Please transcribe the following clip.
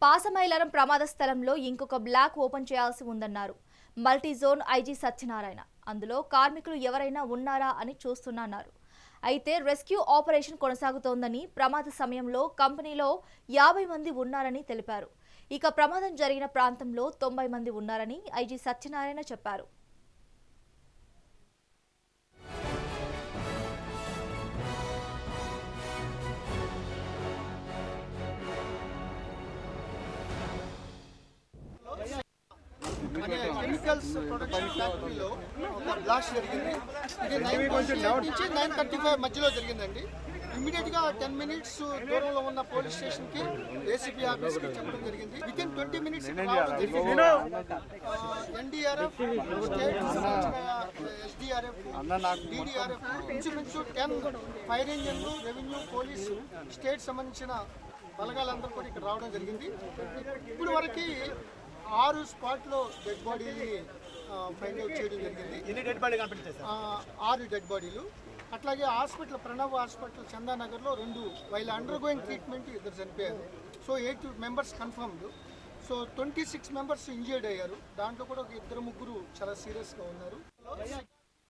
పాసమైలారం ప్రమాద స్థలంలో ఇంకొక బ్లాక్ ఓపెన్ చేయాల్సి ఉందన్నారు మల్టీ జోన్ ఐజీ సత్యనారాయణ. అందులో కార్మికులు ఎవరైనా ఉన్నారా అని చూస్తున్నారు. అయితే రెస్క్యూ ఆపరేషన్ కొనసాగుతోందని, ప్రమాద సమయంలో కంపెనీలో 50 మంది ఉన్నారని తెలిపారు. ఇక ప్రమాదం జరిగిన ప్రాంతంలో 90 మంది ఉన్నారని ఐజీ సత్యనారాయణ చెప్పారు. కెమికల్స్ ప్రొడక్షన్ ఫ్యాక్టరీలో ఒక బ్లాస్ట్ జరిగింది. ఇది 9:28 నుంచి 9:35 మధ్యలో జరిగిందండి. ఇమీడియట్గా 10 మినిట్స్ దూరంలో ఉన్న పోలీస్ స్టేషన్కి ఏసీపీ ఆఫీస్కి చెప్పడం జరిగింది. వితిన్ 20 మినిట్స్ రావడం జరిగింది. ఎన్డీఆర్ఎఫ్, స్టేట్ ఎస్డీఆర్ఎఫ్, డీడీఆర్ఎఫ్, ఇంచుమించు 10 ఫైర్ ఇంజన్లు, రెవెన్యూ, పోలీసు, స్టేట్ సంబంధించిన బలగాలందరూ కూడా ఇక్కడ రావడం జరిగింది. ఇప్పుడు వరకు 6 స్పాట్లో డెడ్ బాడీని ఫైండ్ అవుట్ చేయడం జరిగింది. 6 డెడ్ బాడీలు. అట్లాగే హాస్పిటల్, ప్రణవ్ హాస్పిటల్ చందానగర్లో 2 వైల్ అండర్ గోయింగ్ ట్రీట్మెంట్ 2 చనిపోయారు. So 8 members confirmed. So 26 members injured అయ్యారు. దాంట్లో కూడా ఒక 2-3 చాలా సీరియస్గా ఉన్నారు.